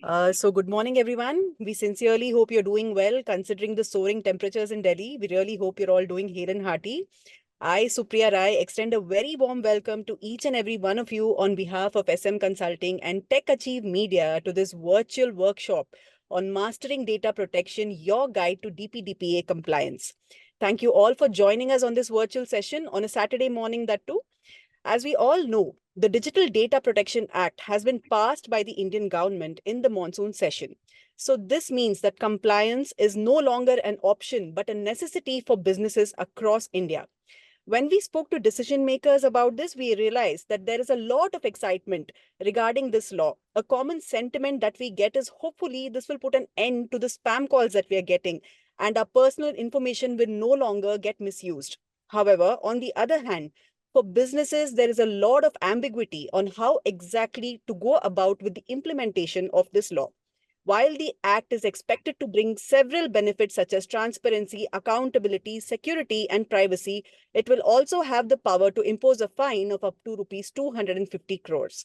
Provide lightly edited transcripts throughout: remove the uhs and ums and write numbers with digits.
So good morning, everyone. We sincerely hope you're doing well considering the soaring temperatures in Delhi. We really hope you're all doing hale and hearty. I, Supriya Rai, extend a very warm welcome to each and every one of you on behalf of SM Consulting and Tech Achieve Media to this virtual workshop on Mastering Data Protection, your guide to DPDPA compliance. Thank you all for joining us on this virtual session on a Saturday morning, that too. As we all know, the Digital Data Protection Act has been passed by the Indian government in the monsoon session. So this means that compliance is no longer an option, but a necessity for businesses across India. When we spoke to decision makers about this, we realized that there is a lot of excitement regarding this law. A common sentiment that we get is hopefully this will put an end to the spam calls that we are getting and our personal information will no longer get misused. However, on the other hand, for businesses, there is a lot of ambiguity on how exactly to go about with the implementation of this law. While the Act is expected to bring several benefits such as transparency, accountability, security, and privacy, it will also have the power to impose a fine of up to rupees 250 crores.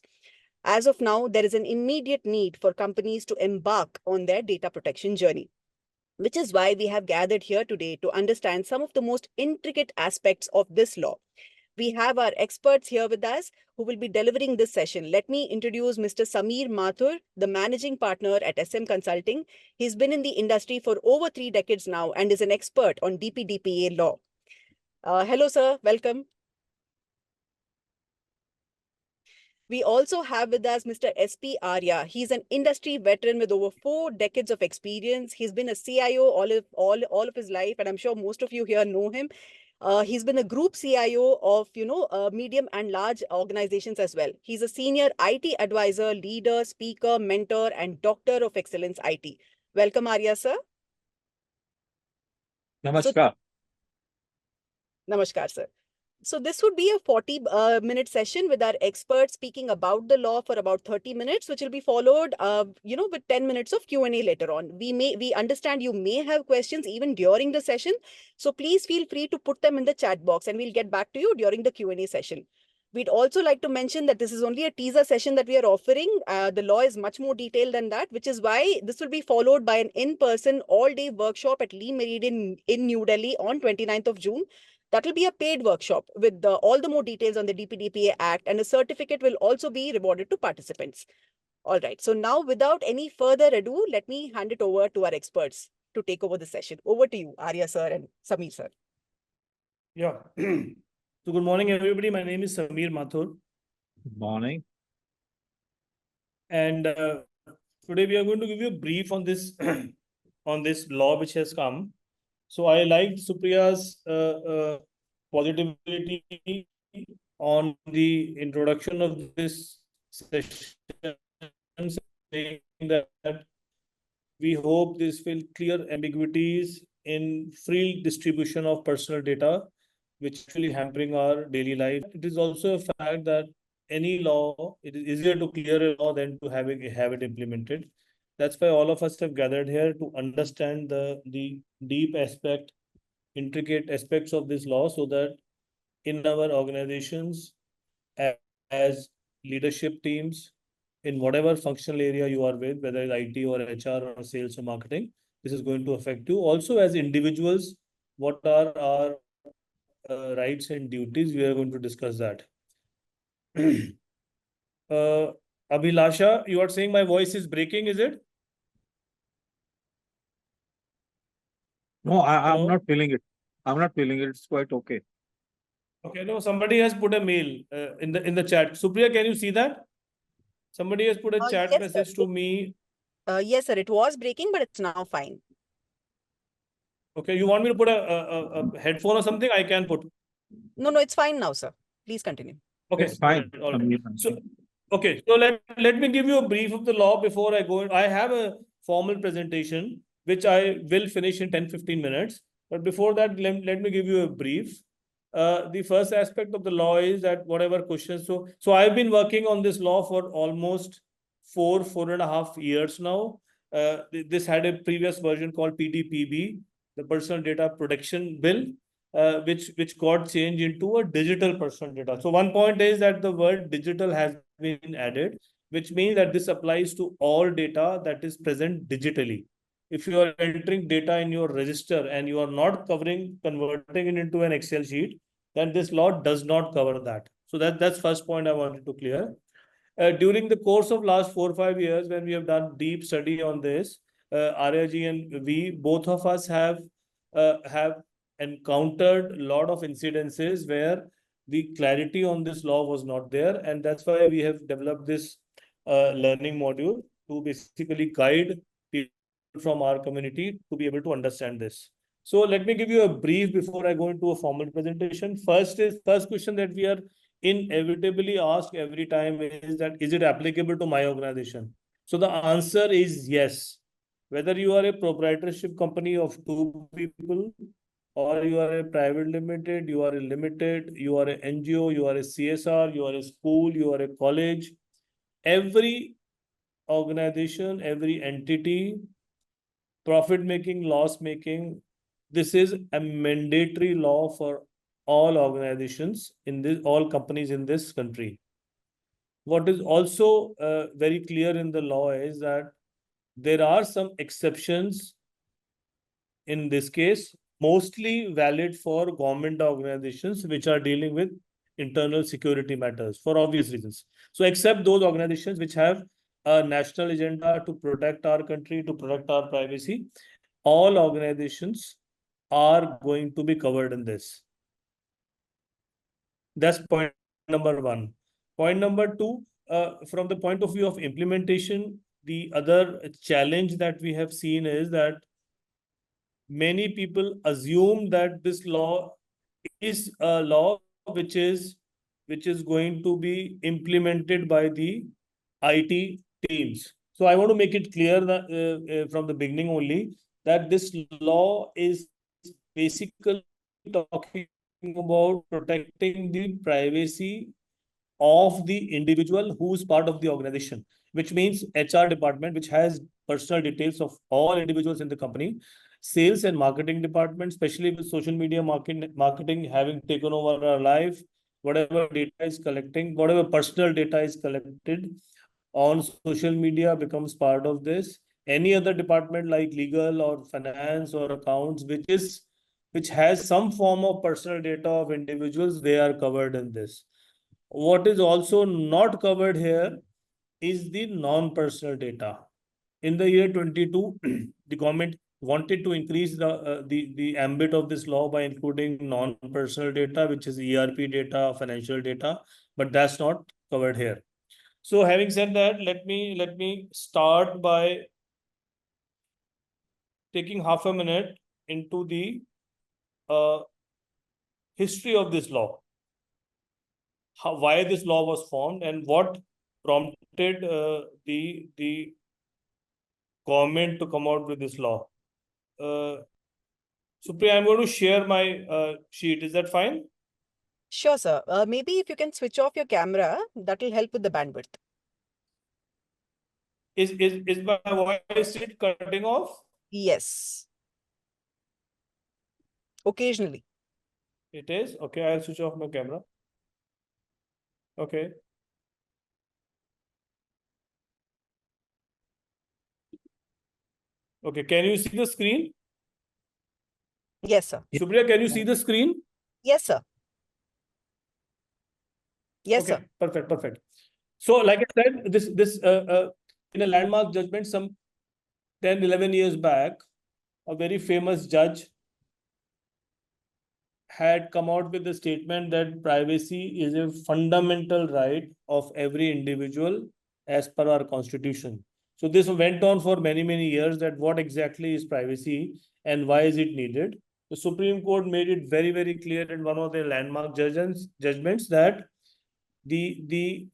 As of now, there is an immediate need for companies to embark on their data protection journey, which is why we have gathered here today to understand some of the most intricate aspects of this law. We have our experts here with us who will be delivering this session. Let me introduce Mr. Sameer Mathur, the managing partner at SM Consulting. He's been in the industry for over 3 decades now and is an expert on DPDPA law. Hello, sir. Welcome. We also have with us Mr. SP Arya. He's an industry veteran with over 4 decades of experience. He's been a CIO all of his life, and I'm sure most of you here know him. He's been a group CIO of, medium and large organizations as well. He's a senior IT advisor, leader, speaker, mentor, and doctor of excellence IT. Welcome, Arya, sir. Namaskar. Namaskar, sir. So this would be a 40-minute session with our experts speaking about the law for about 30 minutes, which will be followed, with 10 minutes of Q&A later on. We understand you may have questions even during the session. So please feel free to put them in the chat box and we'll get back to you during the Q&A session. We'd also like to mention that this is only a teaser session that we are offering. The law is much more detailed than that, which is why this will be followed by an in-person all-day workshop at Lee Meridian in New Delhi on 29th of June. That will be a paid workshop with all the more details on the DPDPA Act, and a certificate will also be rewarded to participants. All right. So now, without any further ado, let me hand it over to our experts to take over the session. Over to you, Arya sir and Sameer sir. Yeah. So good morning, everybody. My name is Sameer Mathur. Good morning. And today we are going to give you a brief on this on this law which has come. So I liked Supriya's positivity on the introduction of this session, saying that we hope this will clear ambiguities in free distribution of personal data, which is actually hampering our daily life. It is also a fact that any law, it is easier to clear a law than to have it implemented. That's why all of us have gathered here to understand the deep aspect, intricate aspects of this law, so that in our organizations, as leadership teams, in whatever functional area you are with, whether it's IT or HR or sales or marketing, this is going to affect you. Also, as individuals, what are our rights and duties? We are going to discuss that. Abhilasha, you are saying my voice is breaking, is it? No, I'm not feeling it. I'm not feeling it. It's quite okay. Okay, no, somebody has put a mail in the chat. Supriya, can you see that? Somebody has put a chat Yes, message sir. to me. Yes, sir. It was breaking, but it's now fine. Okay, you want me to put a headphone or something? I can put. No, it's fine now, sir. Please continue. Okay, It's fine. All right. So, okay, so let me give you a brief of the law before I go in. I have a formal presentation, which I will finish in 10-15 minutes. But before that, let me give you a brief. The first aspect of the law is that whatever questions. So I've been working on this law for almost 4.5 years now. This had a previous version called PDPB, the Personal Data Protection Bill, which got changed into a digital personal data. So one point is that the word digital has been added, which means that this applies to all data that is present digitally. If you are entering data in your register and you are not converting it into an Excel sheet, then this law does not cover that. So that's first point I wanted to clear. During the course of last 4 or 5 years, when we have done deep study on this, Arya and we, both of us have encountered a lot of incidences where the clarity on this law was not there, and that's why we have developed this learning module to basically guide people from our community to be able to understand this. So let me give you a brief before I go into a formal presentation. First question that we are inevitably asked every time is that, is it applicable to my organization? So the answer is yes. Whether you are a proprietorship company of 2 people, or you are a private limited, you are a limited, you are an NGO, you are a CSR, you are a school, you are a college, every organization, every entity, profit making, loss making, this is a mandatory law for all organizations in this, all companies in this country. What is also very clear in the law is that there are some exceptions in this case, mostly valid for government organizations which are dealing with internal security matters for obvious reasons. So except those organizations which have a national agenda to protect our country, to protect our privacy, all organizations are going to be covered in this. That's point number one. Point number two, from the point of view of implementation, the other challenge that we have seen is that many people assume that this law is a law which is going to be implemented by the IT teams. So I want to make it clear that from the beginning only that this law is basically talking about protecting the privacy of the individual who's part of the organization, which means HR department, which has personal details of all individuals in the company, sales and marketing department, especially with social media marketing having taken over our life, whatever data is collecting, whatever personal data is collected on social media becomes part of this. Any other department like legal or finance or accounts, which has some form of personal data of individuals, they are covered in this. What is also not covered here is the non-personal data. In the year 22, the government wanted to increase the ambit of this law by including non-personal data, which is ERP data, financial data, but that's not covered here. So having said that, let me start by taking half a minute into the history of this law. Why this law was formed and what prompted the government to come out with this law. Supriya, I'm going to share my sheet. Is that fine? Sure, sir. Maybe if you can switch off your camera, that will help with the bandwidth. Is my voice sheet cutting off? Yes. Occasionally. It is? Okay, I'll switch off my camera. Okay. Okay, can you see the screen? Yes, sir. Supriya, can you see the screen? Yes, sir. Yes, Okay, sir. perfect. So, like I said, this in a landmark judgment some 10, 11 years back, a very famous judge had come out with the statement that privacy is a fundamental right of every individual as per our constitution. So this went on for many, many years, that what exactly is privacy and why is it needed. The Supreme Court made it very, very clear in one of their landmark judgments that the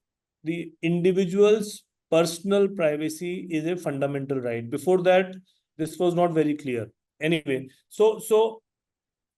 individual's personal privacy is a fundamental right. Before that, this was not very clear. Anyway, so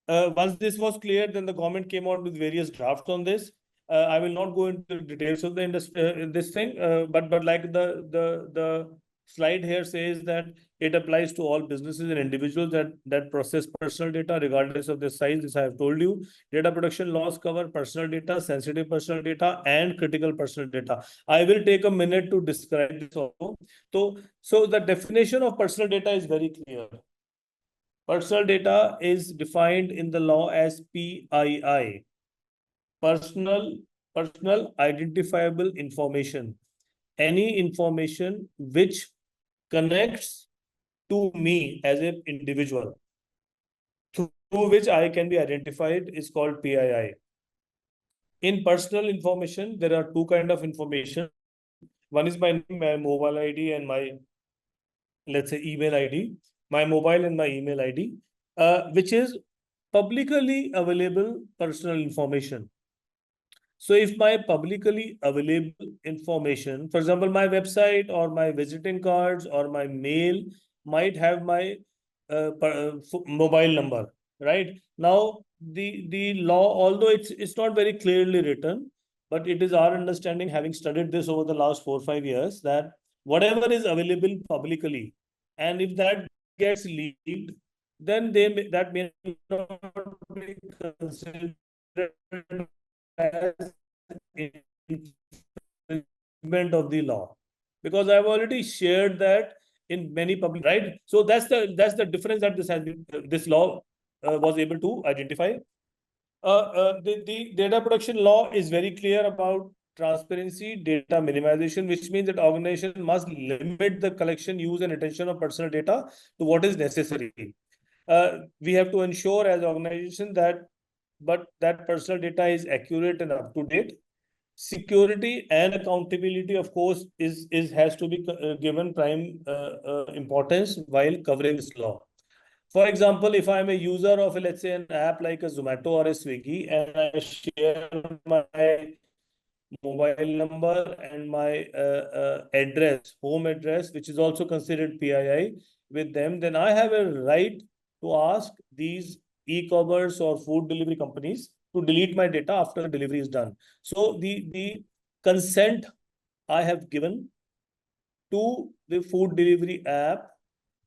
once this was clear, then the government came out with various drafts on this. I will not go into the details of the this thing, but like the slide here says that it applies to all businesses and individuals that process personal data regardless of their size. This I have told you. Data protection laws cover personal data, sensitive personal data, and critical personal data. I will take a minute to describe this also. So the definition of personal data is very clear. Personal data is defined in the law as PII, personal identifiable information. Any information which connects to me as an individual, through which I can be identified, is called PII. In personal information, there are two kinds of information. One is my name, my mobile ID, and my, let's say, email ID, my mobile and my email ID, which is publicly available personal information. So if my publicly available information, for example, my website or my visiting cards or my mail might have my mobile number, right? Now, the law, although it's not very clearly written, but it is our understanding, having studied this over the last 4 or 5 years, that whatever is available publicly, and if that gets leaked, then that may not be considered as infringement of the law, because I've already shared that in many public, right? So that's the difference that this law was able to identify. The data protection law is very clear about transparency, data minimization, which means that organization must limit the collection, use, and retention of personal data to what is necessary. We have to ensure as organization that personal data is accurate and up to date. Security and accountability, of course, has to be given prime importance while covering this law. For example, if I'm a user of, let's say, an app like a Zomato or a Swiggy, and I share my mobile number and my address, home address, which is also considered PII with them, then I have a right to ask these e-commerce or food delivery companies to delete my data after the delivery is done. So the consent I have given to the food delivery app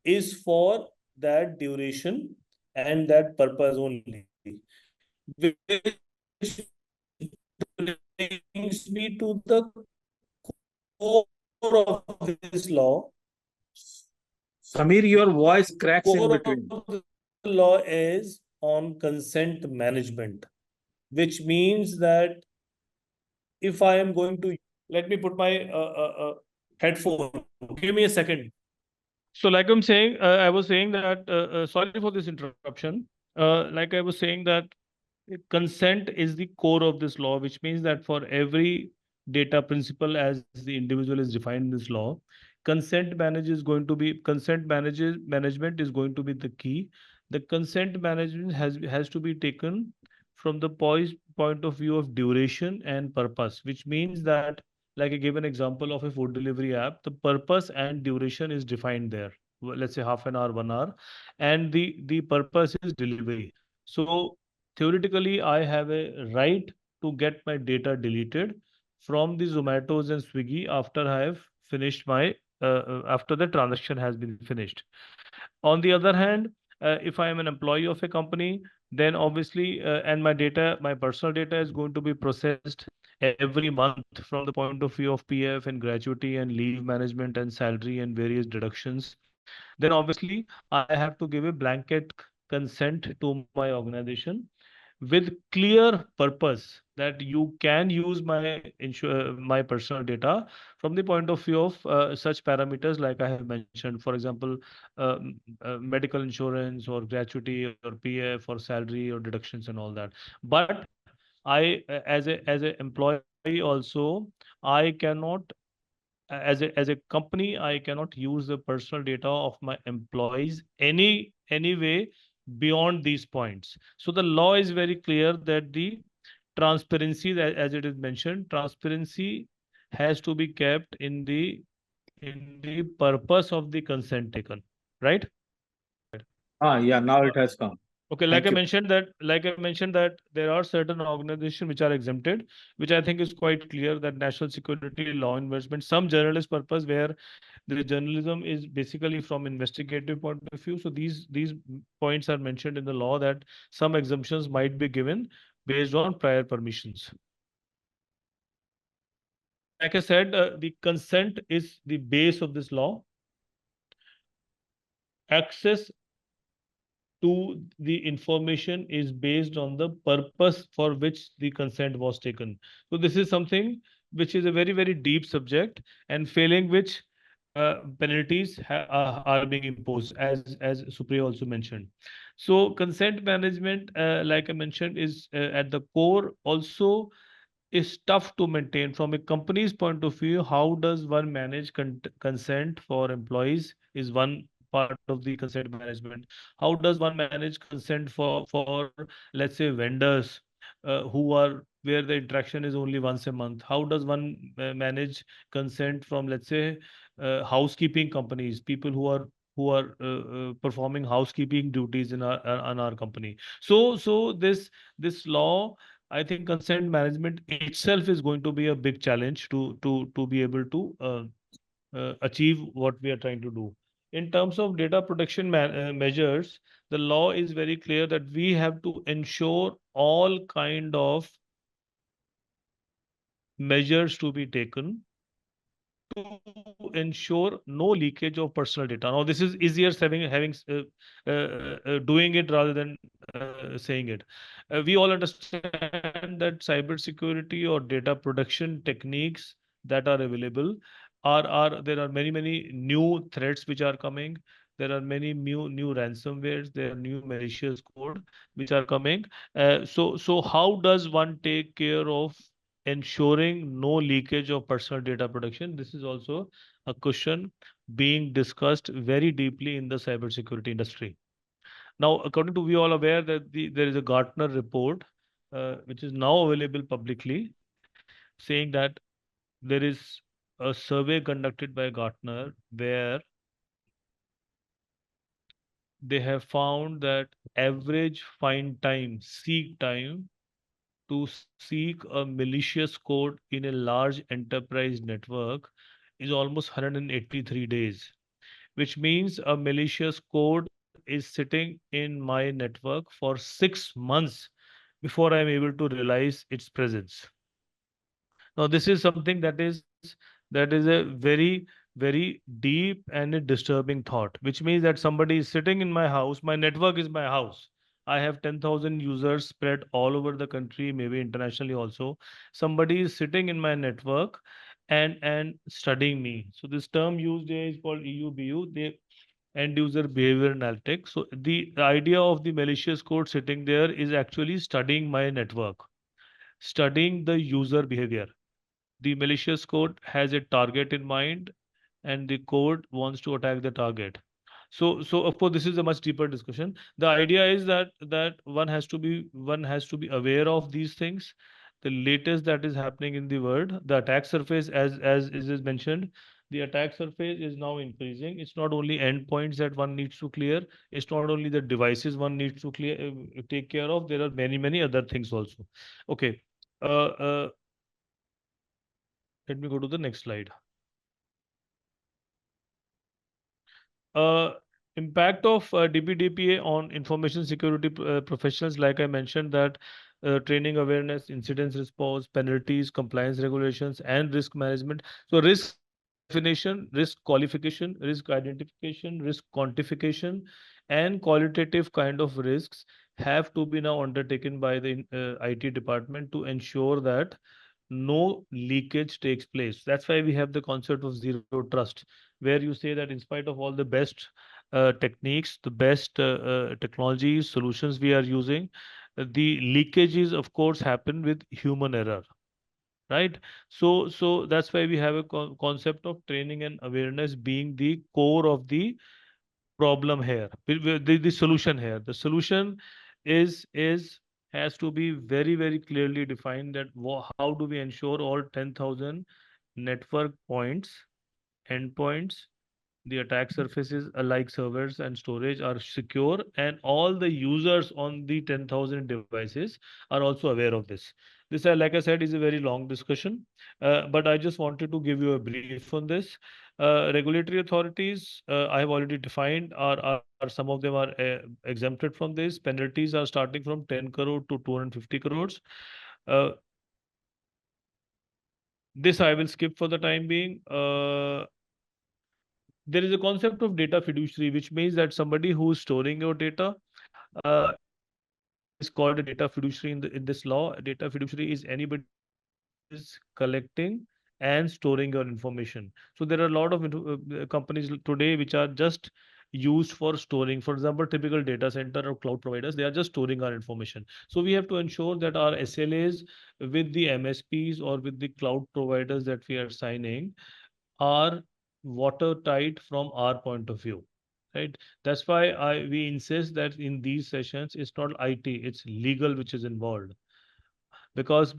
is for that duration and that purpose only. Which brings me to the core of this law. Samir, your voice cracks in Core between. of the law is on consent management, which means that if I am going to, let me put my headphone. Give me a second. So, like I'm saying, I was saying that, sorry for this interruption. Like I was saying that consent is the core of this law, which means that for every data principle as the individual is defined in this law, consent management is going to be the key. The consent management has to be taken from the point of view of duration and purpose, which means that, like I gave an example of a food delivery app, the purpose and duration is defined there. Let's say half an hour, 1 hour, and the purpose is delivery. So theoretically, I have a right to get my data deleted from the Zomatos and Swiggy after I have finished my after the transaction has been finished. On the other hand, if I am an employee of a company, then obviously, and my personal data is going to be processed every month from the point of view of PF and gratuity and leave management and salary and various deductions, then obviously I have to give a blanket consent to my organization with clear purpose that you can use my personal data from the point of view of such parameters like I have mentioned, for example, medical insurance or gratuity or PF or salary or deductions and all that. But as a employee also, I cannot, as a company, I cannot use the personal data of my employees any way beyond these points. So the law is very clear that the transparency, as it is mentioned, transparency has to be kept in the purpose of the consent taken, right? Ah, yeah, now it has come. Okay, Thank you. like I mentioned that there are certain organizations which are exempted, which I think is quite clear, that national security, law enforcement, some journalist purpose where the journalism is basically from investigative point of view. So these points are mentioned in the law, that some exemptions might be given based on prior permissions. Like I said, the consent is the base of this law. Access to the information is based on the purpose for which the consent was taken. So this is something which is a very, very deep subject, and failing which penalties are being imposed, as Supriya also mentioned. So consent management, like I mentioned, is at the core also is tough to maintain from a company's point of view. How does one manage consent for employees is one part of the consent management. How does one manage consent for let's say vendors who are where the interaction is only once a month? How does one manage consent from, let's say, housekeeping companies, people who are performing housekeeping duties in our company? So this law, I think consent management itself is going to be a big challenge to be able to achieve what we are trying to do. In terms of data protection measures, the law is very clear that we have to ensure all kind of measures to be taken to ensure no leakage of personal data. Now, this is easier doing it rather than saying it. We all understand that cybersecurity or data protection techniques that are available are there are many new threats which are coming. There are many new ransomwares. There are new malicious code which are coming. So how does one take care of ensuring no leakage of personal data protection? This is also a question being discussed very deeply in the cybersecurity industry. Now, according to, we all aware that there is a Gartner report which is now available publicly, saying that there is a survey conducted by Gartner where they have found that average seek time to seek a malicious code in a large enterprise network is almost 183 days, which means a malicious code is sitting in my network for 6 months before I'm able to realize its presence. Now, this is something that is a very deep and a disturbing thought, which means that somebody is sitting in my house. My network is my house. I have 10,000 users spread all over the country, maybe internationally also. Somebody is sitting in my network and studying me. So this term used here is called EUBU, the end user behavior analytics. So the idea of the malicious code sitting there is actually studying my network, studying the user behavior. The malicious code has a target in mind, and the code wants to attack the target. So of course this is a much deeper discussion. The idea is that one has to be aware of these things. The latest that is happening in the world, the attack surface, as is mentioned, the attack surface is now increasing. It's not only endpoints that one needs to clear. It's not only the devices one needs to clear, take care of. There are many other things also. Okay. Uh, Let me go to the next slide. Uh, Impact of DPDPA on information security professionals, like I mentioned, that training awareness, incidents response, penalties, compliance regulations, and risk management. So risk definition, risk qualification, risk identification, risk quantification, and qualitative kind of risks have to be now undertaken by the IT department to ensure that no leakage takes place. That's why we have the concept of zero trust, where you say that in spite of all the best techniques, the best technologies, solutions we are using, the leakages, of course, happen with human error, right? So that's why we have a concept of training and awareness being the core of the problem here, the solution here. The solution is has to be very clearly defined, that how do we ensure all 10,000 network points, endpoints, the attack surfaces like servers and storage are secure, and all the users on the 10,000 devices are also aware of this. This, like I said, is a very long discussion, but I just wanted to give you a brief on this. Regulatory authorities, I have already defined, are some of them are exempted from this. Penalties are starting from 10 crore to 250 crores. Uh, this I will skip for the time being. There is a concept of data fiduciary, which means that somebody who is storing your data is called a data fiduciary in this law. A data fiduciary is anybody is collecting and storing your information. So there are a lot of companies today which are just used for storing. For example, typical data center or cloud providers, they are just storing our information. So we have to ensure that our SLAs with the MSPs or with the cloud providers that we are signing are watertight from our point of view, right? That's why we insist that in these sessions it's not IT, it's legal which is involved, because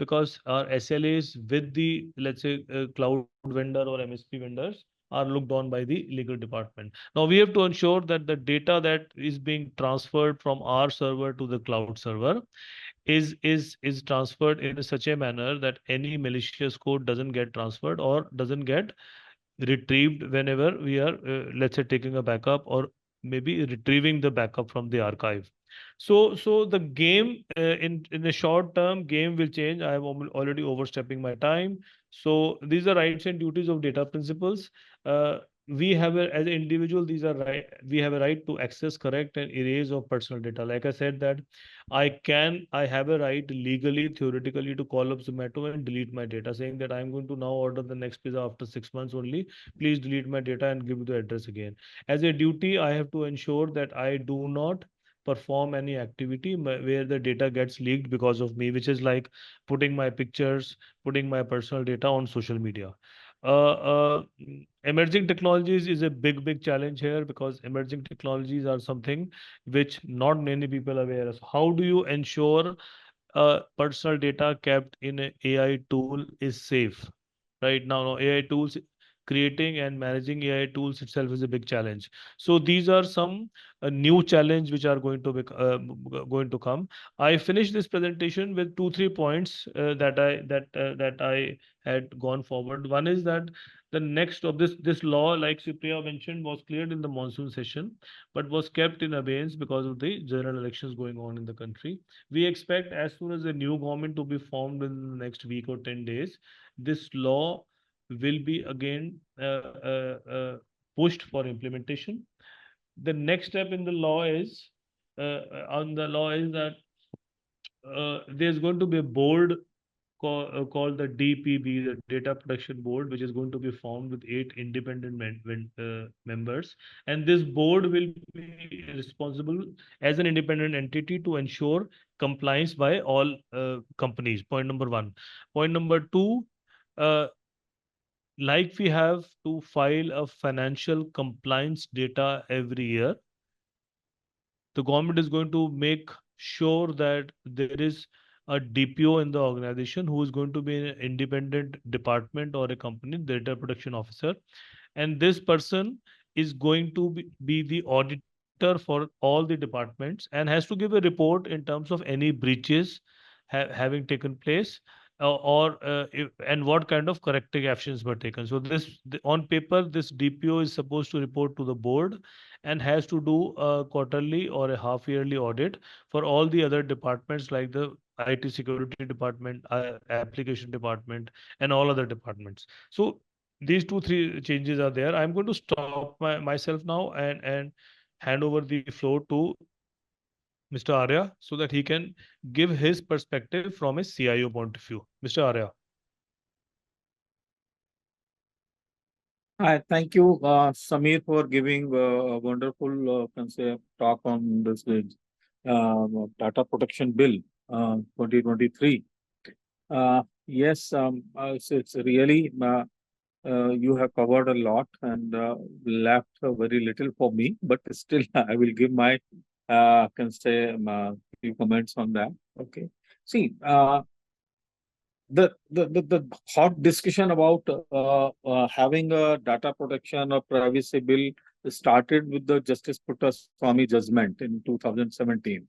our SLAs with the, let's say, cloud vendor or MSP vendors are looked on by the legal department. Now we have to ensure that the data that is being transferred from our server to the cloud server is transferred in such a manner that any malicious code doesn't get transferred or doesn't get retrieved whenever we are, let's say, taking a backup or maybe retrieving the backup from the archive. So the game, in the short term, game will change. I am already overstepping my time. So these are rights and duties of data principles. We have as an individual, these are right. We have a right to access, correct, and erase of personal data. Like I said, that I have a right legally, theoretically, to call up Zomato and delete my data, saying that I'm going to now order the next pizza after 6 months only. Please delete my data and give the address again. As a duty, I have to ensure that I do not perform any activity where the data gets leaked because of me, which is like putting my pictures, putting my personal data on social media. Emerging technologies is a big challenge here, because emerging technologies are something which not many people are aware of. How do you ensure personal data kept in an AI tool is safe? Right now, no, AI tools, creating and managing AI tools itself is a big challenge. So these are some new challenge which are going to be going to come. I finished this presentation with 2 3 points that I had gone forward. One is that the next of this law, like Supriya mentioned, was cleared in the monsoon session, but was kept in abeyance because of the general elections going on in the country. We expect as soon as the new government to be formed in the next week or 10 days, this law will be again pushed for implementation. The next step in the law is that there's going to be a board called the DPB, the Data Protection Board, which is going to be formed with 8 independent members. And this board will be responsible as an independent entity to ensure compliance by all companies. Point number one. Point number two, uh, like we have to file a financial compliance data every year, the government is going to make sure that there is a DPO in the organization who is going to be an independent department or a company data protection officer, and this person is going to be the auditor for all the departments and has to give a report in terms of any breaches having taken place, and what kind of corrective actions were taken. So on paper, this DPO is supposed to report to the board and has to do a quarterly or a half yearly audit for all the other departments like the IT security department, application department, and all other departments. So these 2 3 changes are there. I'm going to stop myself now and hand over the floor to Mr. Arya so that he can give his perspective from a CIO point of view. Mr. Arya. I thank you, Samir, for giving a wonderful can say talk on this data protection bill 2023. Yes, it's really you have covered a lot and left very little for me, but still I will give my can say few comments on that. Okay, see, the hot discussion about having a data protection or privacy bill started with the Justice Puttaswamy judgment in 2017.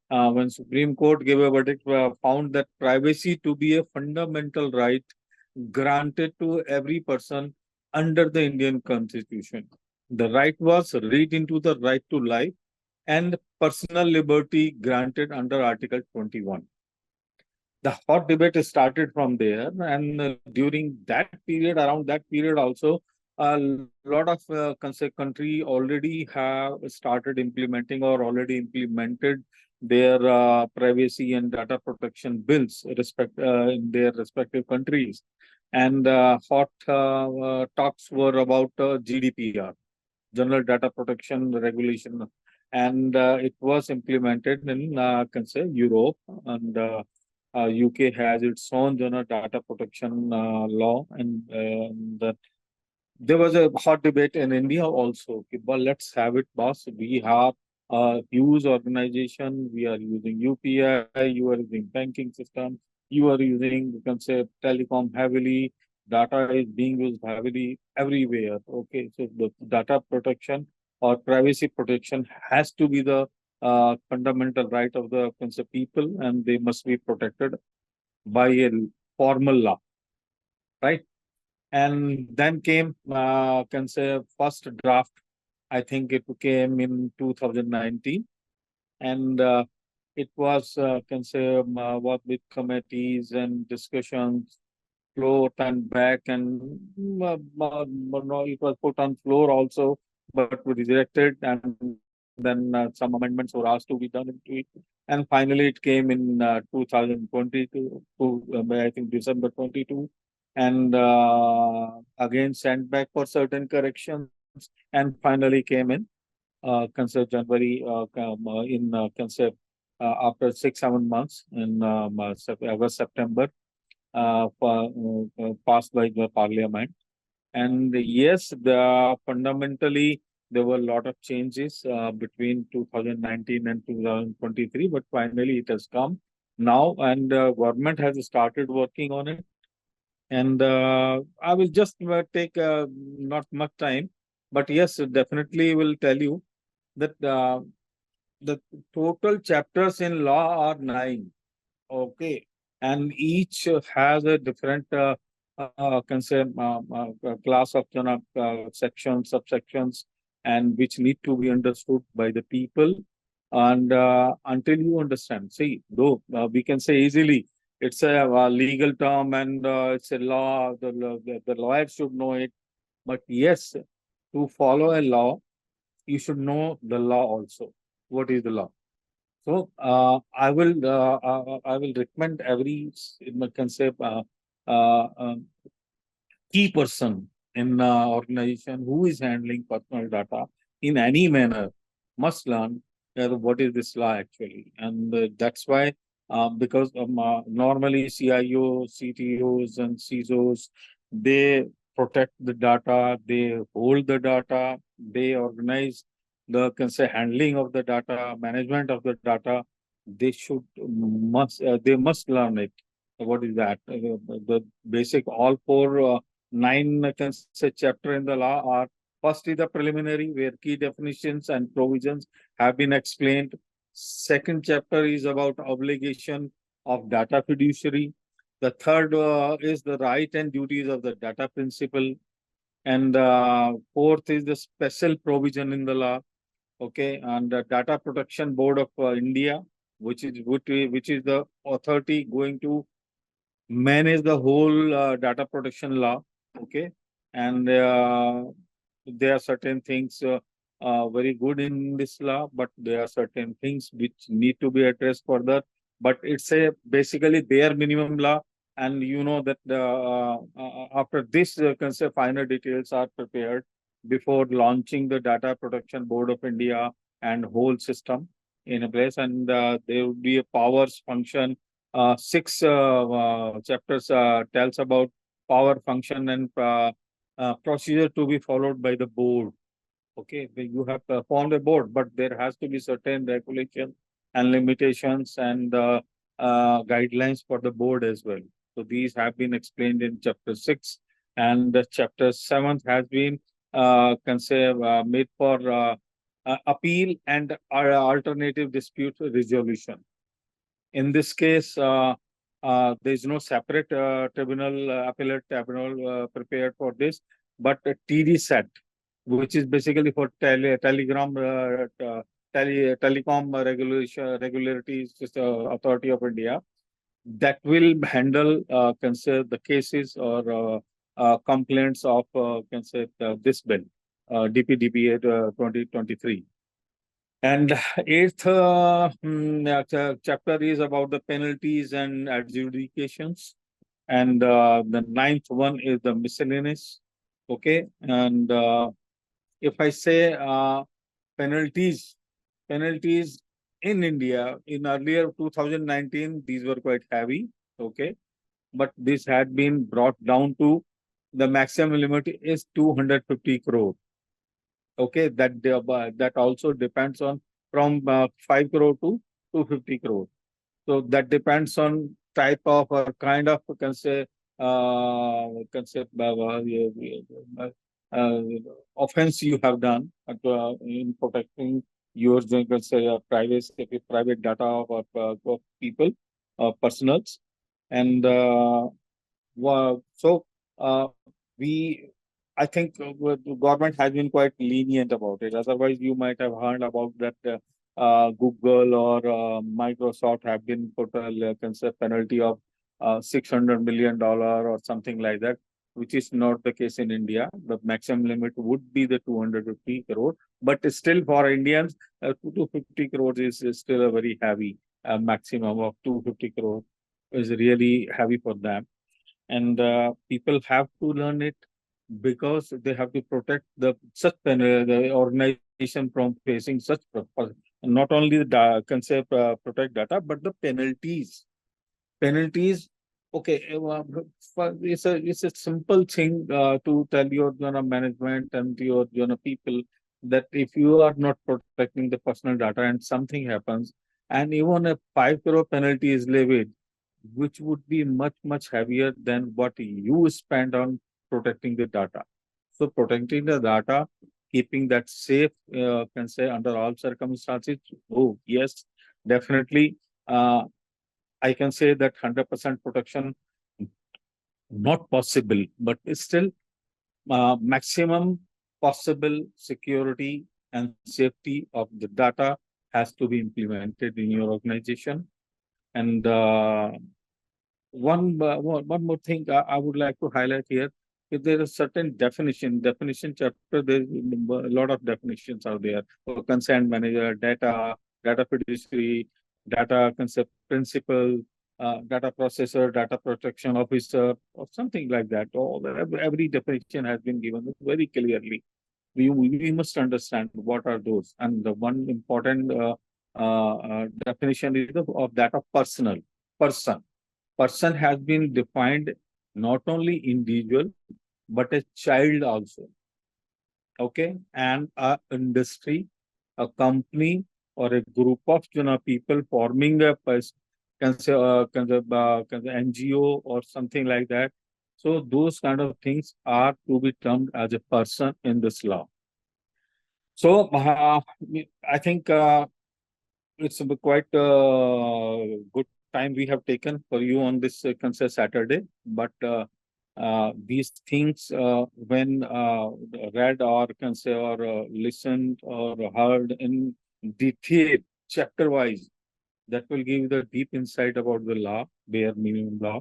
When Supreme Court gave a verdict, found that privacy to be a fundamental right granted to every person under the Indian Constitution. The right was read into the right to life and personal liberty granted under Article 21. The hot debate started from there, and during that period, around that period also, a lot of country already have started implementing or already implemented their privacy and data protection bills in their respective countries. And hot talks were about GDPR, General Data Protection Regulation, and it was implemented in can say Europe, and UK has its own general data protection law, and there was a hot debate in India also. Okay, but let's have it, boss. We have a huge organization. We are using UPI. You are using banking system. You are using, you can say, telecom heavily. Data is being used heavily everywhere. Okay, so the data protection or privacy protection has to be the fundamental right of the, can say, people, and they must be protected by a formal law, right? And then came, can say, first draft. I think it came in 2019, and it was, can say, what with committees and discussions, floor and back, and no, it was put on floor also, but we rejected, and then some amendments were asked to be done into it, and finally it came in 2022, I think December 22, and again sent back for certain corrections, and finally came in concept January in concept after 6-7 months in August, September, passed by the parliament. And yes, fundamentally there were a lot of changes between 2019 and 2023, but finally it has come now, and government has started working on it. And I will just take not much time, but yes, definitely will tell you that the total chapters in law are 9. Okay. And each has a different can say class of sections, subsections, and which need to be understood by the people. And until you understand, see, though we can say easily, it's a legal term, and it's a law. The lawyer should know it. But yes, to follow a law, you should know the law also. What is the law? So I will recommend every can say key person in organization who is handling personal data in any manner must learn what is this law actually, and that's why because normally CIOs, CTOs, and CISOs, they protect the data, they hold the data, they organize the, can say, handling of the data, management of the data. They should they must learn it. What is that? The basic all four 9 can say chapter in the law are: first is the preliminary, where key definitions and provisions have been explained. Second chapter is about obligation of data fiduciary. The third is the right and duties of the data principle. And fourth is the special provision in the law. Okay, and the Data Protection Board of India, which is the authority going to manage the whole data protection law. Okay, and there are certain things very good in this law, but there are certain things which need to be addressed further. But it's a basically bare minimum law, and you know that after this, can say, final details are prepared before launching the Data Protection Board of India and whole system in a place, and there will be a powers function. 6 chapters tells about power function and procedure to be followed by the board. Okay, you have formed a board, but there has to be certain regulation and limitations and guidelines for the board as well. So these have been explained in chapter 6, and the chapter 7 has been made for appeal and alternative dispute resolution. In this case, there is no separate tribunal, appellate tribunal prepared for this, but a TD set, which is basically for telecom regulatory authority of India, that will handle the cases or complaints of this bill, DPDPA 2023. And eighth chapter is about the penalties and adjudications. And the ninth one is the miscellaneous. Okay. And if I say penalties in India in earlier 2019, these were quite heavy. Okay. But this had been brought down to the maximum limit is 250 crore. Okay, that also depends on from 5 crore to 250 crore. So that depends on type of or kind of concept uh, offense you have done in protecting your privacy, private data of people, personals, and so we I think the government has been quite lenient about it. Otherwise, you might have heard about that Google or Microsoft have been put a penalty of $600 million or something like that, which is not the case in India. The maximum limit would be the 250 crore, but still for Indians, 250 crores is still a very heavy maximum of 250 crore is really heavy for them, and people have to learn it because they have to protect the organization from facing such not only the protect data but the penalties. Okay, it's a simple thing to tell your management and your people that if you are not protecting the personal data and something happens and even a 5 crore penalty is levied, which would be much heavier than what you spend on protecting the data. So protecting the data, keeping that safe, under all circumstances. Oh yes, definitely. I can say that 100% protection not possible, but it's still maximum possible security and safety of the data has to be implemented in your organization. And one more thing I would like to highlight here. If there is certain definition chapter, there's a lot of definitions out there. For consent manager, data fiduciary, data concept principal, data processor, data protection officer, or something like that. Every definition has been given very clearly. We must understand what are those. And the one important definition is of that of person. Person has been defined not only individual but a child also. Okay, and a industry, a company, or a group of people forming a NGO or something like that. So those kind of things are to be termed as a person in this law. So I think it's a quite good time we have taken for you on this Saturday, but these things when read or listened or heard in detail, chapter wise, that will give the deep insight about the law, bare minimum law,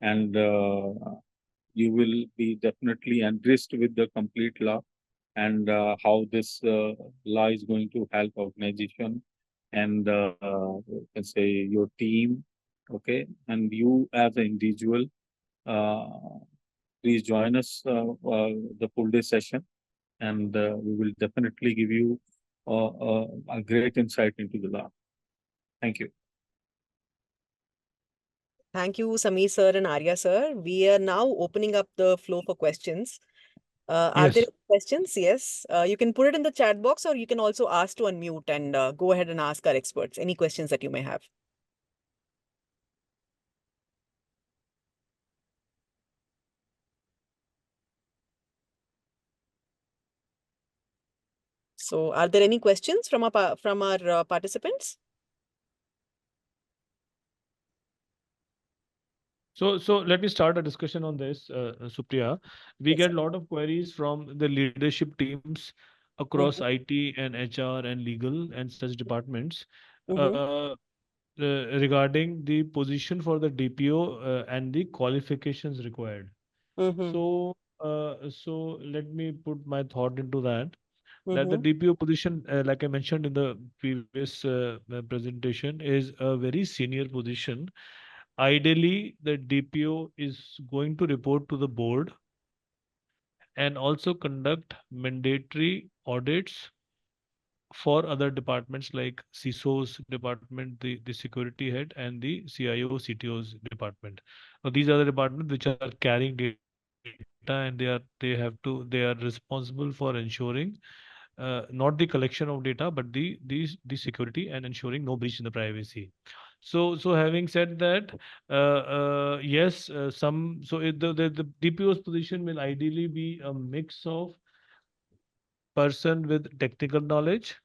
and you will be definitely enriched with the complete law and how this law is going to help organization and your team. Okay, and you as an individual, uh, please join us the full day session, and we will definitely give you a great insight into the law. Thank you. Thank you, Sameer sir and Arya sir. We are now opening up the floor for questions. Are there Yes. any questions? Yes. You can put it in the chat box, or you can also ask to unmute and go ahead and ask our experts any questions that you may have. So, are there any questions from our participants? So let me start a discussion on this, Supriya. We Yes, get sir. a lot of queries from the leadership teams across Mm-hmm. IT and HR and legal and such departments Mm-hmm. uh, regarding the position for the DPO and the qualifications required. Mm-hmm. So let me put my thought into that. That the Mm-hmm. DPO position, like I mentioned in the previous presentation, is a very senior position. Ideally, the DPO is going to report to the board and also conduct mandatory audits for other departments like CISO's department, the security head, and the CIO, CTO's department. Now, these are the departments which are carrying data, and they are responsible for ensuring not the collection of data, but the security and ensuring no breach in the privacy. So having said that, yes, the DPO's position will ideally be a mix of person with technical knowledge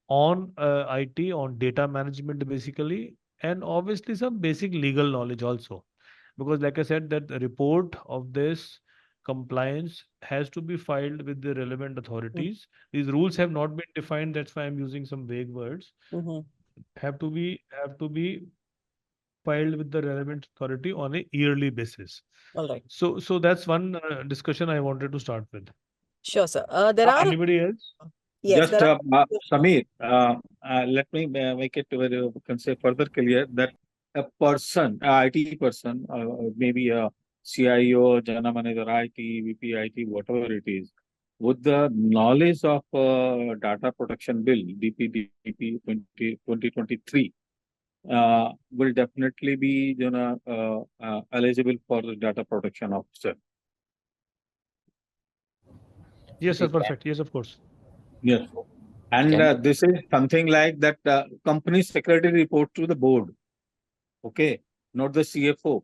on IT, on data management basically, and obviously some basic legal knowledge also. Because like I said, that the report of this compliance has to be filed with the relevant authorities. These rules have not been defined, that's why I'm using some vague words. Mm-hmm. Have to be filed with the relevant authority on a yearly basis. All right. So that's one discussion I wanted to start with. Sure, sir. There are, Anybody else? yes, Just there are. Samir, let me make it very, can say further clear that a person, a IT person, maybe a CIO, general manager IT, VP IT, whatever it is, with the knowledge of data protection bill, DPDP 2023, will definitely be, eligible for the data protection officer. Yes, sir, Okay. perfect. Yes, of course. Yes. And Can this is something like that company secretary report to the board. Okay. Not the CFO.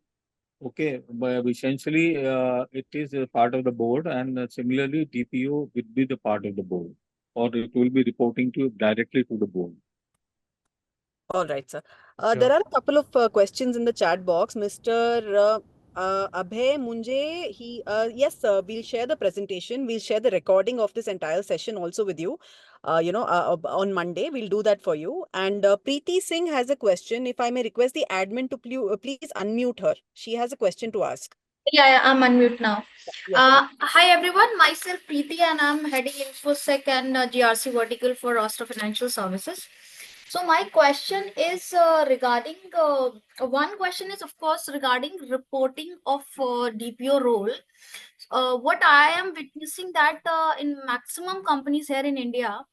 Okay. But essentially, it is a part of the board, and similarly, DPO will be the part of the board, or it will be reporting to directly to the board. All right, sir. Yeah. There are a couple of questions in the chat box. Mr. Abhay Munje, yes, sir, we'll share the presentation. We'll share the recording of this entire session also with you. On Monday, we'll do that for you. And Preeti Singh has a question. If I may request the admin to please unmute her. She has a question to ask. Yeah, I'm unmute now. Yes, ma'am. Hi everyone, myself Preeti and I'm heading InfoSec and GRC vertical for Rostra Financial Services. So my question is regarding, one question is of course regarding reporting of DPO role. What I am witnessing that in maximum companies here in India,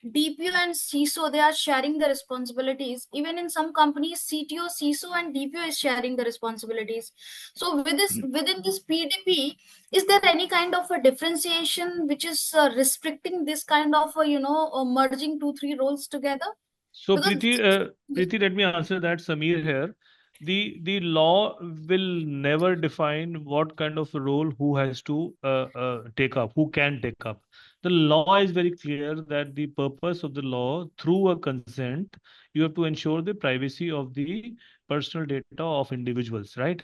DPO and CISO, they are sharing the responsibilities. Even in some companies, CTO, CISO, and DPO is sharing the responsibilities. So within this PDP, is there any kind of a differentiation which is restricting this kind of merging 2-3 roles together? So Because Preeti, let me answer that. Samir here. The law will never define what kind of role who has to take up, who can take up. The law is very clear that the purpose of the law, through a consent, you have to ensure the privacy of the personal data of individuals, right?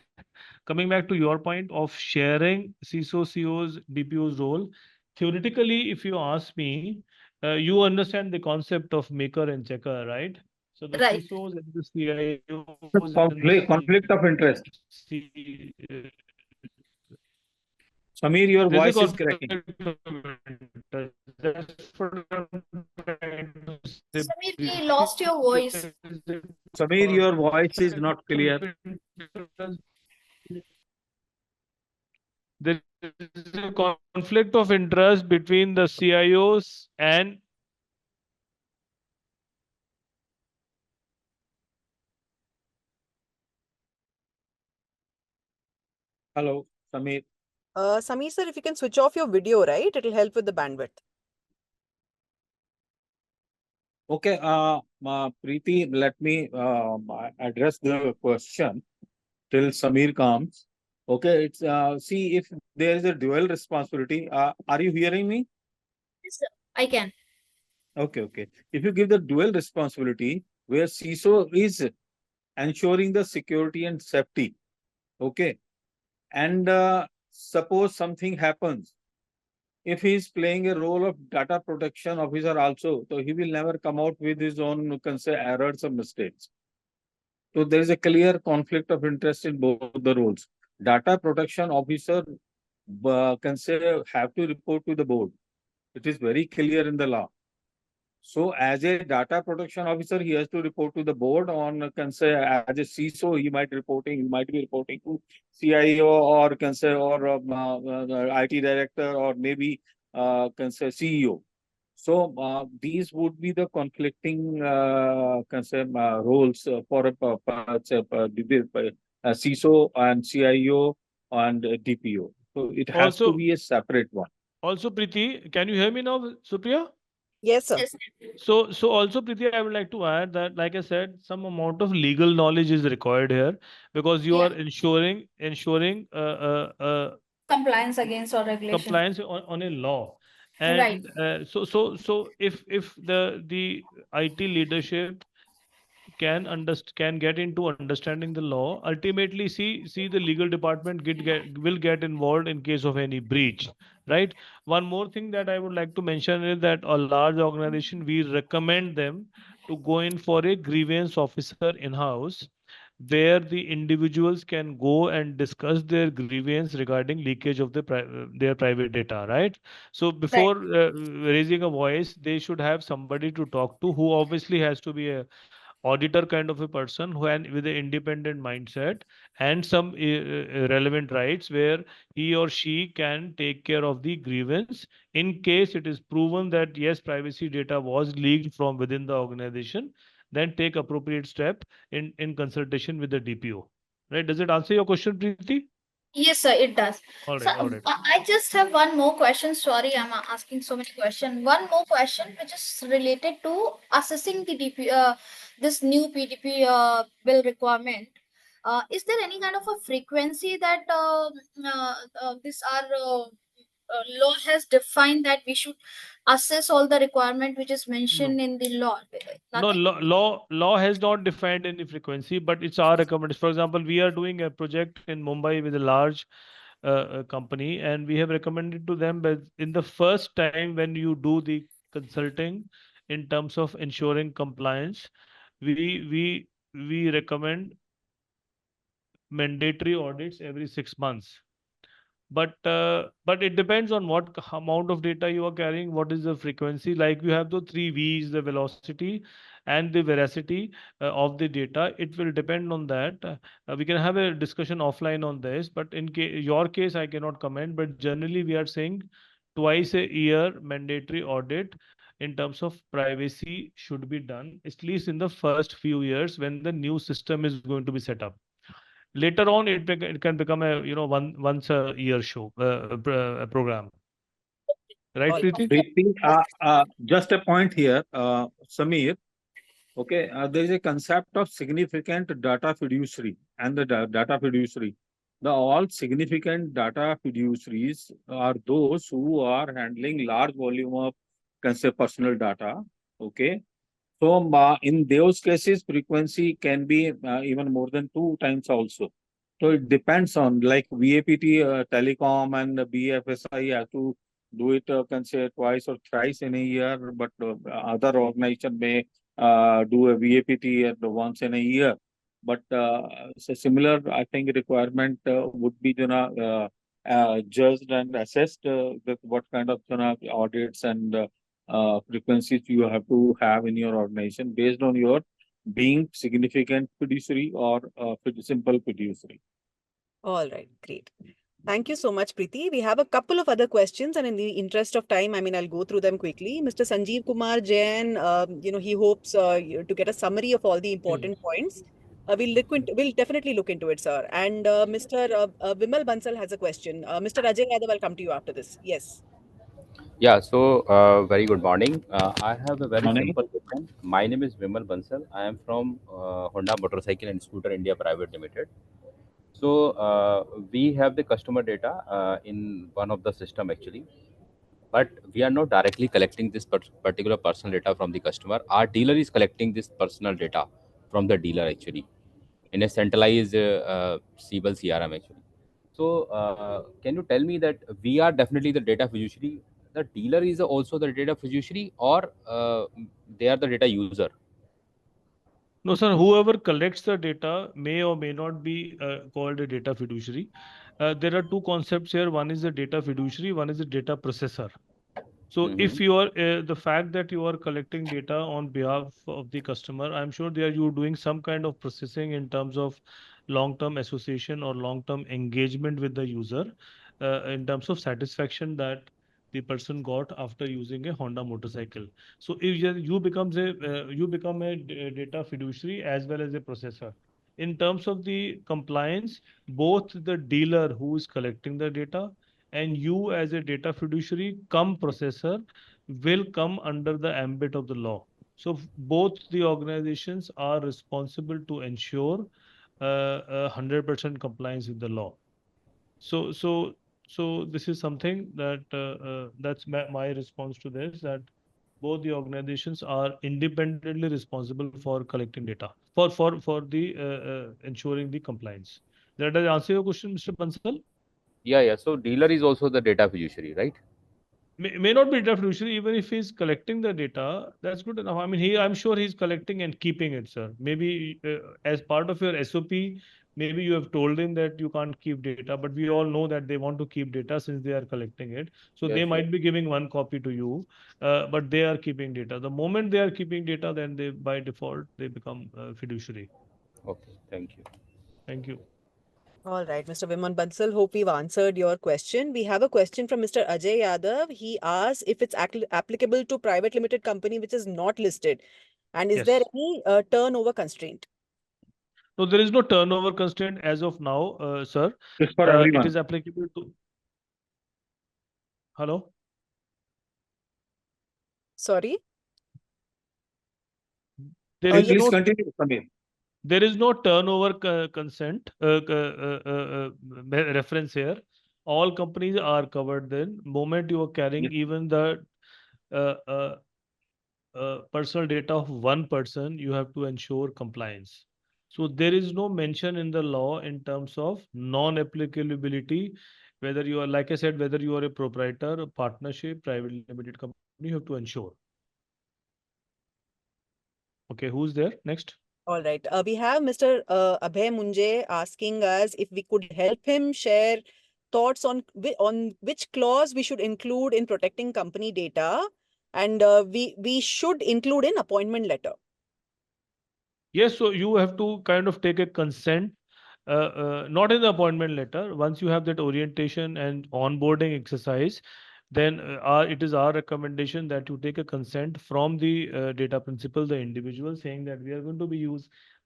Coming back to your point of sharing CISO, CO's, DPO's role, theoretically, if you ask me, you understand the concept of maker and checker, right? So the right. CISOs and the CIOs and Conflict of interest. Samir, your there's a voice is conflict cracking. of interest. That's what I'm trying to say. Samir, we lost your voice. Samir, your voice is not clear. There is a conflict of interest between the CIOs and Hello, Samir. Samir, sir, if you can switch off your video, right? It'll help with the bandwidth. Okay, Preeti, let me address the question till Samir comes. Okay, it's see if there is a dual responsibility. Are you hearing me? Yes, sir. I can. Okay. If you give the dual responsibility, where CISO is ensuring the security and safety, okay, and suppose something happens, if he is playing a role of data protection officer also, so he will never come out with his own, you can say, errors or mistakes. So there is a clear conflict of interest in both the roles. Data protection officer can say have to report to the board. It is very clear in the law. So as a data protection officer, he has to report to the board on, can say, as a CISO, he might be reporting to CIO, or can say, or IT director, or maybe can say CEO. So these would be the conflicting can say, roles for a CISO and CIO and DPO. So it has to Also, be a separate one. also Preeti, can you hear me now, Supriya? Yes, sir. Yes. So also Preeti, I would like to add that, like I said, some amount of legal knowledge is required here, because you Yeah. are ensuring Compliance against or regulation. compliance on a law. Right. And so if the IT leadership can get into understanding the law, ultimately see the legal department will get involved in case of any breach, right? One more thing that I would like to mention is that a large organization, we recommend them to go in for a grievance officer in house, where the individuals can go and discuss their grievance regarding leakage of their private data, right? So Right. before raising a voice, they should have somebody to talk to, who obviously has to be a auditor kind of a person, who and with an independent mindset and some relevant rights, where he or she can take care of the grievance in case it is proven that yes, privacy data was leaked from within the organization. Then take appropriate step in consultation with the DPO, right? Does it answer your question, Preeti? Yes, sir, it does. All So right, all right. I just have one more question. Sorry, I'm asking so many questions. One more question, which is related to assessing the this new PDP bill requirement. Is there any kind of a frequency that this our law has defined that we should assess all the requirement which is No. mentioned in the law? No, Nothing. law has not defined any frequency, but it's our recommendation. For example, we are doing a project in Mumbai with a large company, and we have recommended to them that in the first time when you do the consulting in terms of ensuring compliance, we recommend mandatory audits every 6 months. But it depends on what amount of data you are carrying, what is the frequency. Like, you have the three V's: the velocity and the veracity of the data. It will depend on that. We can have a discussion offline on this, but in your case, I cannot comment. But generally, we are saying twice a year mandatory audit in terms of privacy should be done, at least in the first few years when the new system is going to be set up. Later on, it can become a once a year show program, right, All Preeti? Preeti, just a point here, Samir. Okay, there is a concept of significant data fiduciary and the data fiduciary. The all significant data fiduciaries are those who are handling large volume of, can say, personal data. Okay, so in those cases, frequency can be even more than 2 times also. So it depends on, like, VAPT, telecom, and BFSI have to do it, can say, twice or thrice in a year, but other organization may do a VAPT at once in a year. But so similar, I think, requirement would be, judged and assessed with what kind of, audits and frequencies you have to have in your organization based on your being significant fiduciary or simple fiduciary. All right, great. Thank you so much, Preeti. We have a couple of other questions, and in the interest of time, I mean, I'll go through them quickly. Mr. Sanjeev Kumar Jain, he hopes to get a summary of all the important points. We'll definitely look into it, sir. And Mr. Vimal Bansal has a question. Mr. Ajay Yadav, I'll come to you after this. Yes. Yeah, so very good morning. I have a very Morning. simple question. My name is Vimal Bansal. I am from Honda Motorcycle and Scooter India Private Limited. So we have the customer data in one of the system actually. but we are not directly collecting this particular personal data from the customer. Our dealer is collecting this personal data from the dealer actually in a centralized Siebel CRM actually. So can you tell me that we are definitely the data fiduciary? The dealer is also the data fiduciary, or they are the data user? No, sir, whoever collects the data may or may not be called a data fiduciary. There are two concepts here. One is the data fiduciary, one is the data processor. So if you are the fact that you are collecting data on behalf of the customer, I'm sure they are you doing some kind of processing in terms of long-term association or long-term engagement with the user, in terms of satisfaction that the person got after using a Honda motorcycle. So if you become a data fiduciary as well as a processor. In terms of the compliance, both the dealer who is collecting the data and you as a data fiduciary come processor will come under the ambit of the law. So both the organizations are responsible to ensure 100% compliance with the law. So this is something that that's my response to this, that both the organizations are independently responsible for collecting data for the ensuring the compliance. Does that answer your question, Mr. Bansal? Yeah. So dealer is also the data fiduciary, right? May not be data fiduciary, even if he's collecting the data, that's good enough. I mean, I'm sure he's collecting and keeping it, sir. Maybe as part of your SOP, maybe you have told him that you can't keep data, but we all know that they want to keep data since they are collecting it. So they Yes, might be giving one copy to you, but they are keeping data. The moment they are keeping data, then they by default they become fiduciary. Okay, thank you. Thank you. All right, Mr. Viman Bansal, hope we've answered your question. We have a question from Mr. Ajay Yadav. He asks if it's applicable to private limited company which is not listed. And is there Yes. any turnover constraint? No, there is no turnover constraint as of now, sir. It's for It everyone. is applicable to. Hello? Sorry? There Uh, is yes. Please no continue, Samir. There is no turnover consent reference here. All companies are covered then. Moment you are carrying Yes. even the uh, uh, personal data of one person, you have to ensure compliance. So there is no mention in the law in terms of non-applicability, whether you are, like I said, whether you are a proprietor, a partnership, private limited company, you have to ensure. Okay, who's there? Next. All right. We have Mr. Abhay Munje asking us if we could help him share thoughts on which clause we should include in protecting company data, and we should include in appointment letter. Yes, so you have to kind of take a consent, not in the appointment letter. Once you have that orientation and onboarding exercise, then it is our recommendation that you take a consent from the data principal, the individual, saying that we are going to be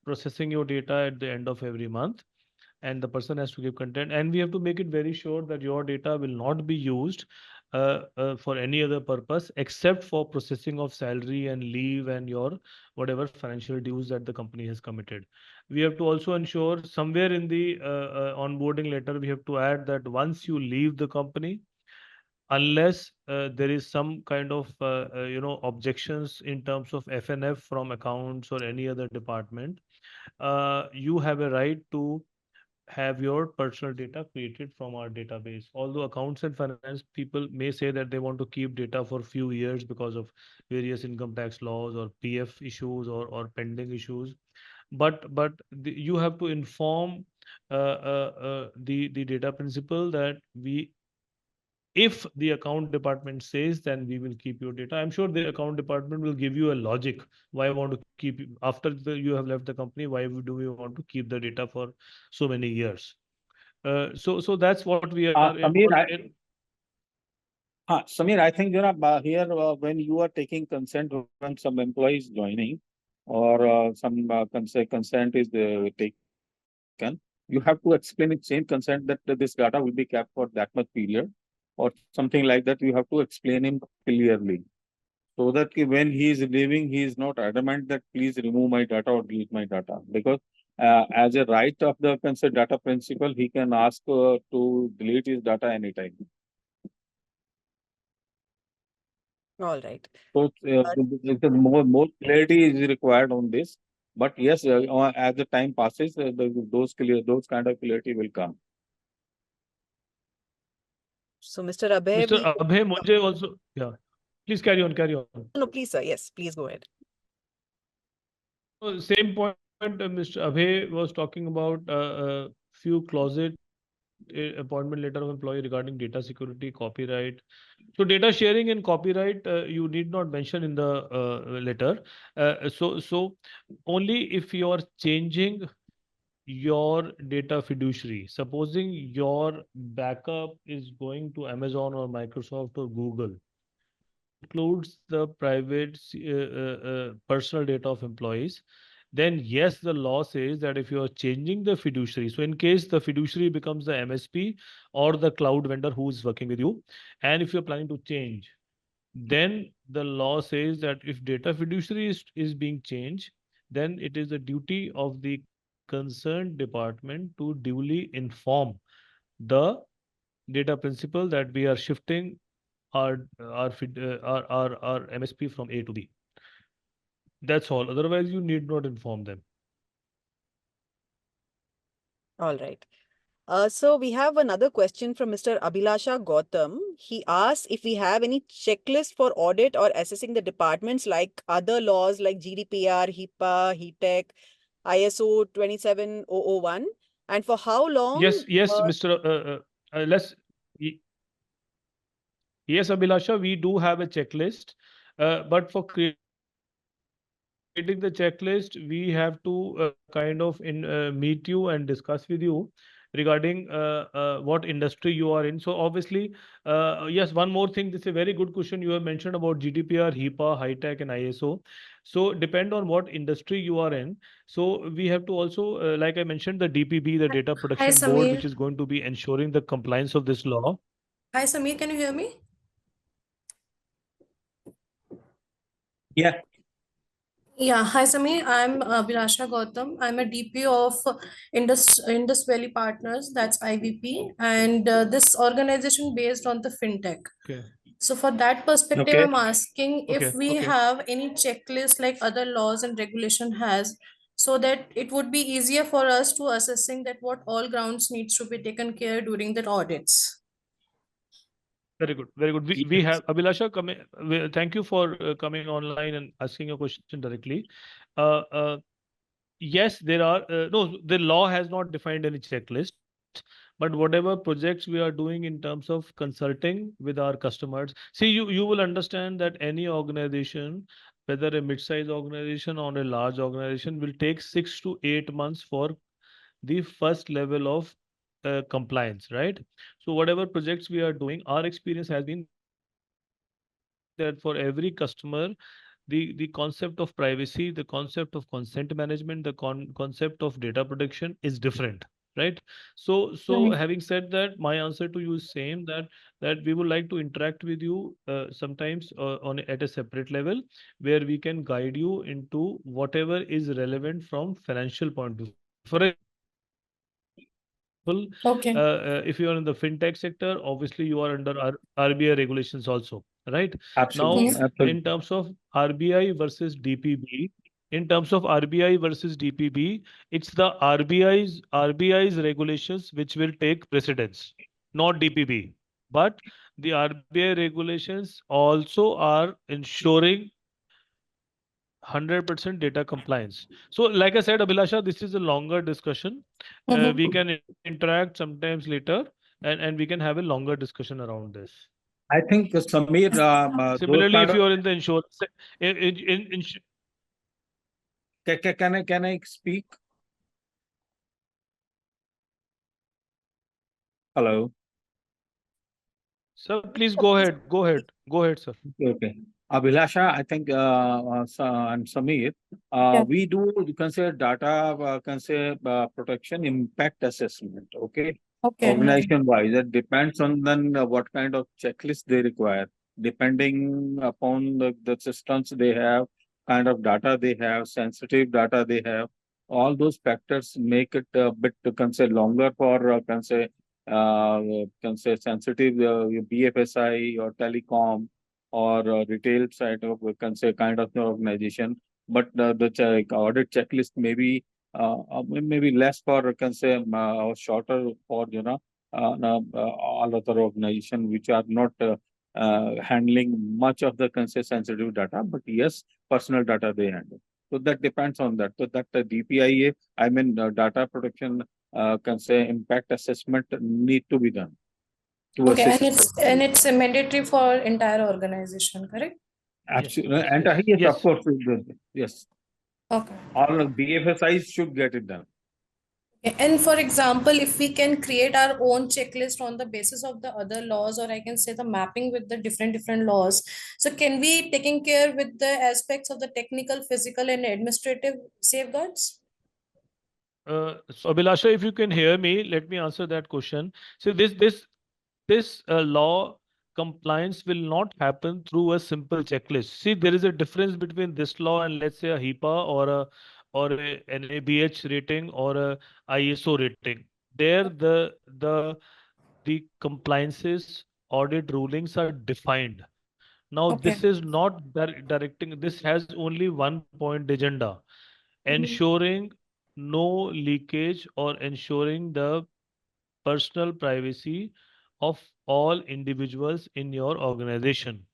processing your data at the end of every month, and the person has to give consent, and we have to make it very sure that your data will not be used for any other purpose except for processing of salary and leave and your whatever financial dues that the company has committed. We have to also ensure somewhere in the onboarding letter we have to add that once you leave the company, unless there is some kind of objections in terms of FNF from accounts or any other department, you have a right to have your personal data created from our database. Although accounts and finance people may say that they want to keep data for few years because of various income tax laws or PF issues or pending issues, but you have to inform the data principal that if the account department says, then we will keep your data. I'm sure the account department will give you a logic why I want to keep after you have left the company. Why do we want to keep the data for so many years? So that's what we are Samir, involved in. Samir, I think here when you are taking consent when some employee is joining or some consent is taken, you have to explain in same consent that this data will be kept for that much period or something like that. You have to explain him clearly so that when he is leaving, he is not adamant that please remove my data or delete my data, because as a right of the consent data principal, he can ask to delete his data anytime. All right. So more clarity is required on this. But yes, as the time passes, those kind of clarity will come. So, Mr. Abhay, Mr. Abhay, मुझे also, yeah, please carry on, carry on. no, please, sir. Yes, please go ahead. Same point, Mr. Abhay was talking about few closet appointment letter of employee regarding data security, copyright. So data sharing and copyright, you need not mention in the letter. So only if you are changing your data fiduciary, supposing your backup is going to Amazon or Microsoft or Google, includes the private personal data of employees, then yes, the law says that if you are changing the fiduciary, so in case the fiduciary becomes the MSP or the cloud vendor who is working with you, and if you're planning to change, then the law says that if data fiduciary is being changed, then it is the duty of the concerned department to duly inform the data principal that we are shifting our MSP from A to B. That's all. Otherwise, you need not inform them. All right. So we have another question from Mr. Abhilasha Gautam. He asks if we have any checklist for audit or assessing the departments like other laws like GDPR, HIPAA, HETEC, ISO 27001, and for how long? Yes, Mr. Yes, Abhilasha, we do have a checklist, but for creating the checklist, we have to meet you and discuss with you regarding what industry you are in. So obviously, yes, one more thing. This is a very good question. You have mentioned about GDPR, HIPAA, HITEC, and ISO. So depend on what industry you are in. So we have to also, like I mentioned, the DPB, the Data Protection Board, which is going to be ensuring the compliance of this law. Hi, Samir, can you hear me? Yeah. Yeah, hi Samir, I'm Abhilasha Gautam. I'm a DP of Indus Valley Partners, that's IVP, and this organization based on the fintech. Okay. So for that perspective, Okay. I'm asking if we Okay. have any checklist like other laws and regulation has, so that it would be easier for us to assessing that what all grounds needs to be taken care during the audits. Very good, very good. We Yes. have Abhilasha coming. Thank you for coming online and asking a question directly. Yes, there are no. The law has not defined any checklist, but whatever projects we are doing in terms of consulting with our customers. See, you will understand that any organization, whether a mid-size organization or a large organization, will take 6 to 8 months for the first level of compliance, right? So whatever projects we are doing, our experience has been that for every customer, the concept of privacy, the concept of consent management, the concept of data protection is different, right? So having said that, my answer to you is same, that we would like to interact with you sometimes at a separate level, where we can guide you into whatever is relevant from financial point of view. For example, Okay. if you are in the fintech sector, obviously you are under RBI regulations also, right? Now, Absolutely. Mhm. in Absolutely. terms of RBI versus DPB, in terms of RBI versus DPB, it's the RBI's regulations which will take precedence, not DPB. But the RBI regulations also are ensuring 100% data compliance. So, like I said, Abhilasha, this is a longer discussion. Mhm. We can interact sometimes later, and we can have a longer discussion around this. I think Samir, those Similarly, kind if of you are in the insurance, can I speak? Hello. sir, please go ahead. Go ahead, sir. Okay. Abhilasha, I think, and Samir, Yeah. we do consider data, protection impact assessment. Okay. Okay. Organization wise, it depends on then what kind of checklist they require, depending upon the systems they have, kind of data they have, sensitive data they have. All those factors make it a bit, longer for, sensitive BFSI or telecom. or retail side of, we can say, kind of the organization. But the audit checklist may be maybe less for, we can say, or shorter for, all other organization which are not handling much of the, can say, sensitive data, but yes, personal data they handle. So that depends on that. So that the DPIA, I mean, data protection, can say, impact assessment need to be done to Okay, assess. and it's a mandatory for entire organization, correct? Absolutely, Yes, and yes, yes, yes. of course, yes, Okay. all of BFSIs should get it done. Okay, and for example, if we can create our own checklist on the basis of the other laws, or I can say the mapping with the different laws, so can we taking care with the aspects of the technical, physical, and administrative safeguards? So Abhilasha, if you can hear me, let me answer that question. So this law compliance will not happen through a simple checklist. See, there is a difference between this law and, let's say, a HIPAA or an ABH rating or a ISO rating. There the compliances audit rulings are defined. Now, Okay. this is not directing. This has only one point agenda: ensuring no leakage or ensuring the personal privacy of all individuals in your organization.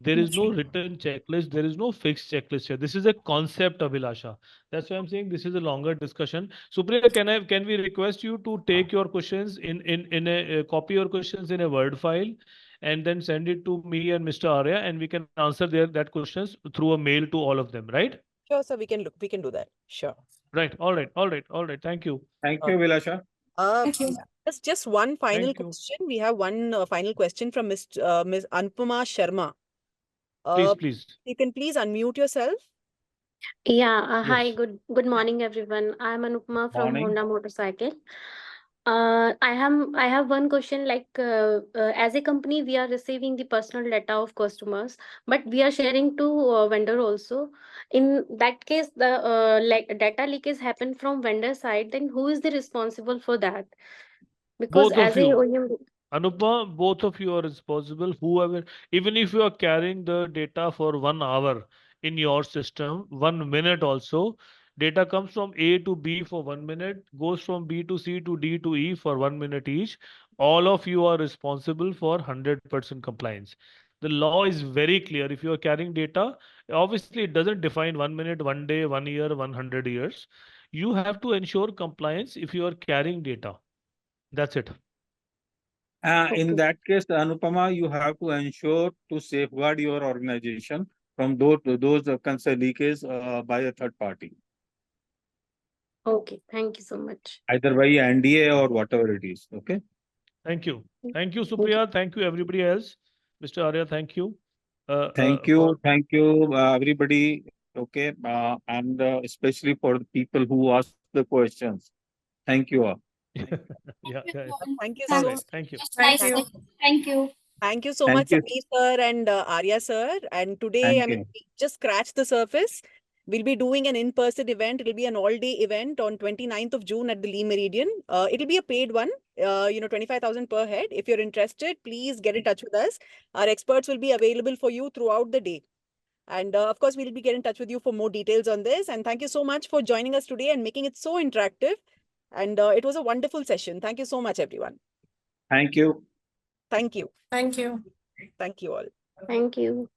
There is no written checklist. There is no fixed checklist here. This is a concept, Abhilasha. That's why I'm saying this is a longer discussion. Supriya, can we request you to take your questions in a copy your questions in a Word file, and then send it to me and Mr. Arya, and we can answer that questions through a mail to all of them, right? Sure, sir. We can do that. Sure. Right. All right. All right. All right. Thank you. Thank Uh, you, Vilasha. Thank you. just one final Thank you. question. We have one final question from Ms. Anupama Sharma. Please, please. You can please unmute yourself. Yeah, hi, Yes. good morning, everyone. I'm Anupma from Morning. Honda Motorcycle. I have one question. Like, as a company, we are receiving the personal data of customers, but we are sharing to vendor also. In that case, the like data leakage happen from vendor side. Then who is the responsible for that? Because Both of as a you. OEM, Anupma, both of you are responsible. Whoever, even if you are carrying the data for 1 hour in your system, 1 minute also, data comes from A to B for 1 minute, goes from B to C to D to E for 1 minute each. All of you are responsible for 100% compliance. The law is very clear. If you are carrying data, obviously it doesn't define 1 minute, 1 day, 1 year, 100 years. You have to ensure compliance if you are carrying data. That's it. In okay, that case, Anupama, you have to ensure to safeguard your organization from those concern leakage by a third party, okay. Thank you so much. either by NDA or whatever it is. Okay. Thank you. Thank you, Thank you. Supriya. Thank you, everybody else. Mr. Arya, thank you. Thank you, everybody. Okay, and especially for the people who ask the questions. Thank you all. Yeah, yeah. Thank you All so right. much. Thank you. Just Thank nice. you. Thank you. Thank you so Thank much, you. Sameer sir and Arya sir. And today, Thank I mean, you. we just scratched the surface. We'll be doing an in-person event. It'll be an all-day event on 29th of June at the Lee Meridian. It'll be a paid one, 25,000 per head. If you're interested, please get in touch with us. Our experts will be available for you throughout the day. And of course, we'll be getting in touch with you for more details on this. And thank you so much for joining us today and making it so interactive. And it was a wonderful session. Thank you so much, everyone. Thank you. Thank you. Thank you. Thank you all. Thank you.